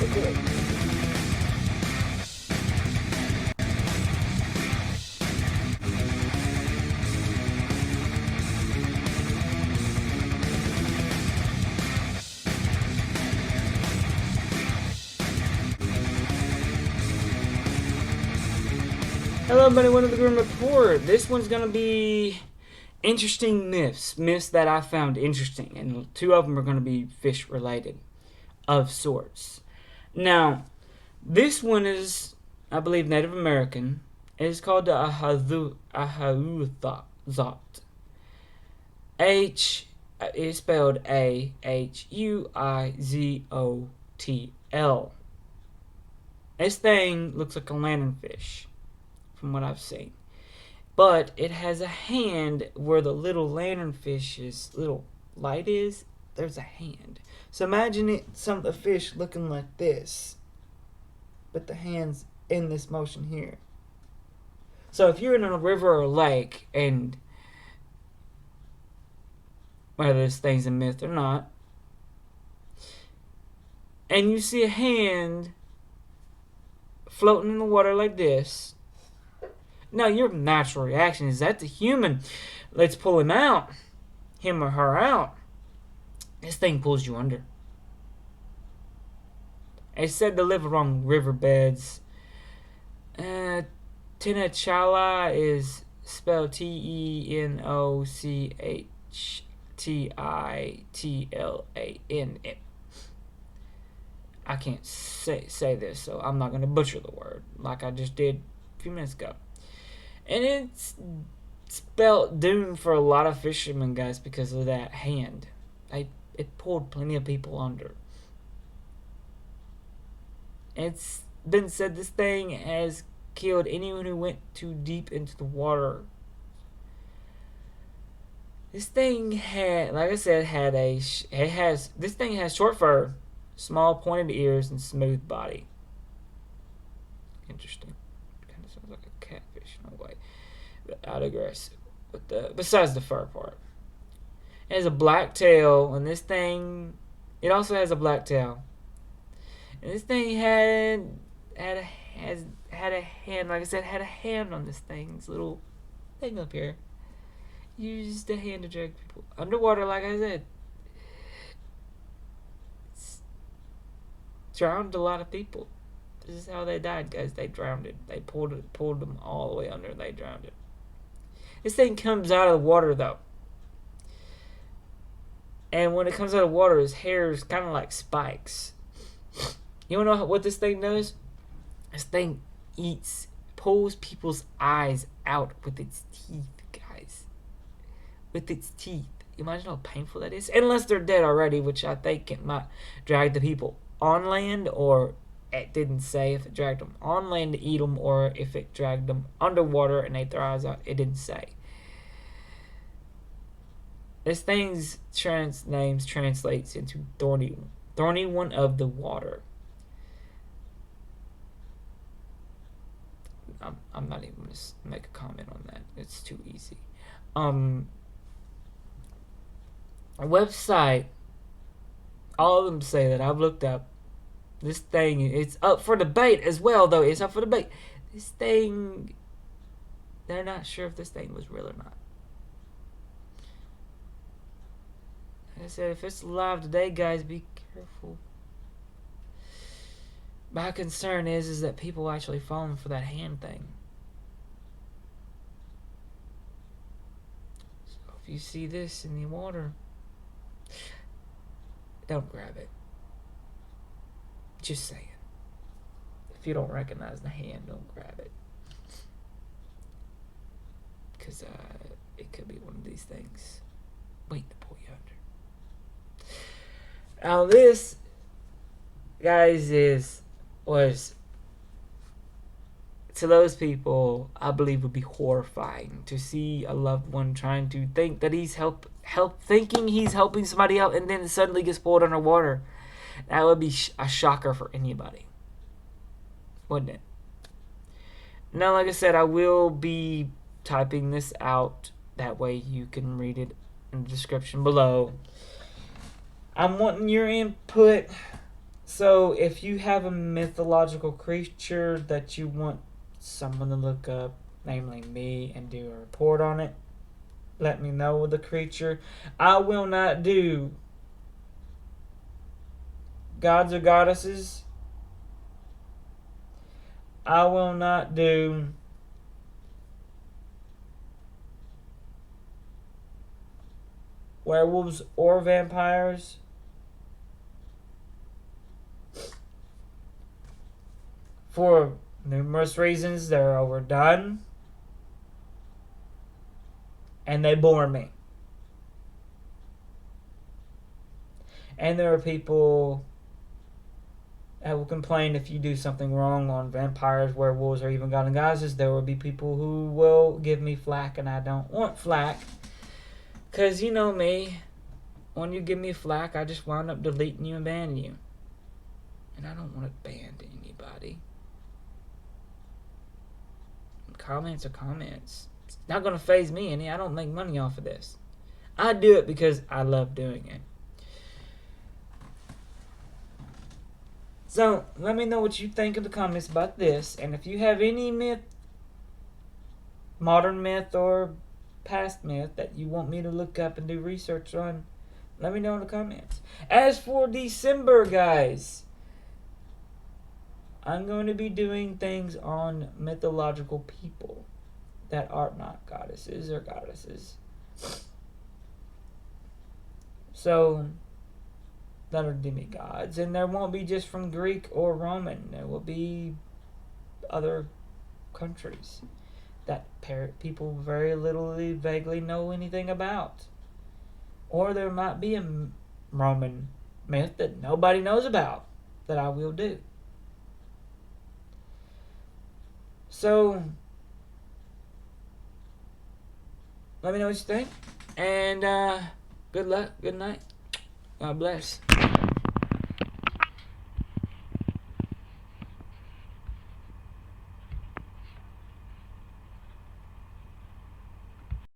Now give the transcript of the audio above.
good. Hello, everybody. Welcome to the Grim Report. This one's gonna be interesting myths that I found interesting, and two of them are gonna be fish related, of sorts. Now, this one is, I believe, Native American. It is called the Ahuizotl. H is spelled Ahuizotl. This thing looks like a lanternfish, from what I've seen. But it has a hand where the little lanternfish's little light is. There's a hand. So imagine some of the fish looking like this, but the hand's in this motion here. So if you're in a river or a lake, and whether this thing's a myth or not, and you see a hand floating in the water like this, now your natural reaction is, that's a human. Let's pull him out. Him or her out. This thing pulls you under. It's said to live along riverbeds. Tinachala is spelled Tenochtitlan. I can't say this, so I'm not going to butcher the word like I just did a few minutes ago. And it's spelled doom for a lot of fishermen, guys, because of that hand. It pulled plenty of people under. It's been said this thing has killed anyone who went too deep into the water. This thing had, like I said, this thing has short fur, small pointed ears, and smooth body. Interesting. Kind of sounds like a catfish in a way, but I digress. Besides the fur part, it has a black tail, and this thing, it also has a black tail. And this thing had a hand, like I said, had a hand on this thing, this little thing up here. Used a hand to drag people underwater, like I said. It's drowned a lot of people. This is how they died, guys. They drowned it. They pulled them all the way under, and they drowned it. This thing comes out of the water, though. And when it comes out of water, his hair is kind of like spikes. You wanna know what this thing does? This thing pulls people's eyes out with its teeth, guys. With its teeth. Imagine how painful that is. Unless they're dead already, which I think it might drag the people on land, or it didn't say if it dragged them on land to eat them, or if it dragged them underwater and ate their eyes out. It didn't say. This thing's name translates into thorny one of the water. I'm not even going to make a comment on that. It's too easy. A website, all of them say that I've looked up, this thing, it's up for debate as well, though. It's up for debate. This thing, they're not sure if this thing was real or not. Like I said, if it's alive today, guys, be careful. My concern is that people actually falling for that hand thing. So if you see this in the water, don't grab it. Just saying. If you don't recognize the hand, don't grab it. Because it could be one of these things waiting to pull you under. Now this, guys, was to those people, I believe, would be horrifying to see a loved one trying to think that he's thinking he's helping somebody out, and then suddenly gets pulled underwater. That would be a shocker for anybody, wouldn't it? Now, like I said, I will be typing this out. That way you can read it in the description below. I'm wanting your input. So, if you have a mythological creature that you want someone to look up, namely me, and do a report on it, let me know the creature. I will not do gods or goddesses. I will not do werewolves or vampires. For numerous reasons, they're overdone. And they bore me. And there are people that will complain if you do something wrong on vampires, werewolves, or even god and goddesses. There will be people who will give me flack, and I don't want flack. Because you know me, when you give me flack, I just wind up deleting you and banning you. And I don't want to ban anybody. Comments are comments. It's not going to faze me any. I don't make money off of this. I do it because I love doing it. So, let me know what you think in the comments about this. And if you have any myth, modern myth or past myth, that you want me to look up and do research on, let me know in the comments. As for December, guys, I'm going to be doing things on mythological people that are not goddesses or goddesses. So, that are demigods. And there won't be just from Greek or Roman. There will be other countries that people very little, vaguely know anything about. Or there might be a Roman myth that nobody knows about that I will do. So, let me know what you think. And good luck, good night. God bless.